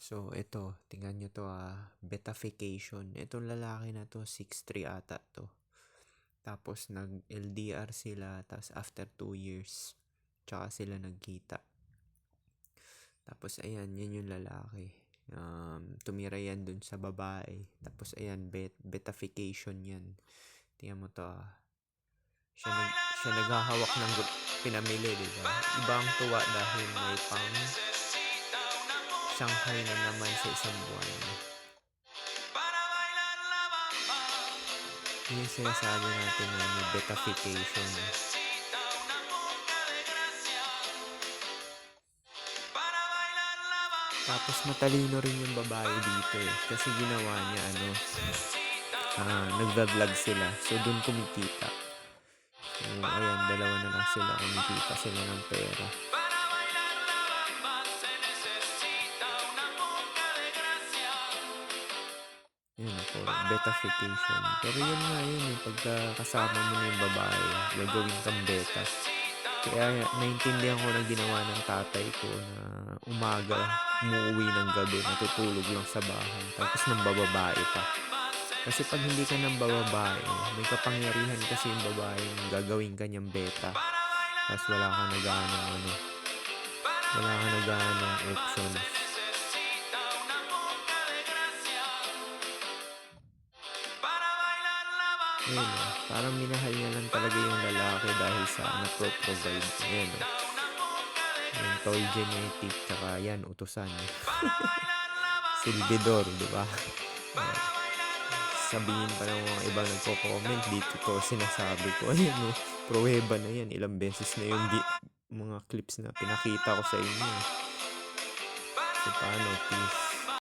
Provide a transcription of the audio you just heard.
So, ito, tingnan nyo to betafication. Itong lalaki na to, 6'3 ata to. Tapos, nag-LDR sila, tapos after 2 years, tsaka sila nagkita. Tapos, ayan, yan yung lalaki. Tumira yan dun sa babae. Tapos, ayan, betafication yan. Tingnan mo to siya naghahawak ng pinamili, diba? Ibang tuwa dahil may pang Shanghai na naman sa isang buwan. Yun yung sinasabi natin na may betafication. Tapos matalino rin yung babae dito kasi ginawa niya nagva-vlog sila, so dun kumikita. So ayan, dalawa na lang sila, kumikita sila ng pera. Yun ako, betafication. Pero yun nga yun, pagkakasama mo na yung babae, gagawin kang beta. Kaya naintindihan ko na ginawa ng tatay ko na umaga, umuwi ng gabi, natutulog lang sa bahay, tapos nang bababae pa. Kasi pag hindi ka nang bababae, may kapangyarihan kasi yung babae yung gagawin ka niyang beta. Tapos wala ka na ganong options. Ayun parang minahal niya lang talaga yung lalaki dahil sa napro-provide. Ayun yung tall genetic, tsaka yan, utusan. Silvidor, di ba? Sabihin pa ng mga ibang nagko-comment, dito to sinasabi ko. Ayan pruweba na yan. Ilang beses na yung mga clips na pinakita ko sa inyo. So paano, peace.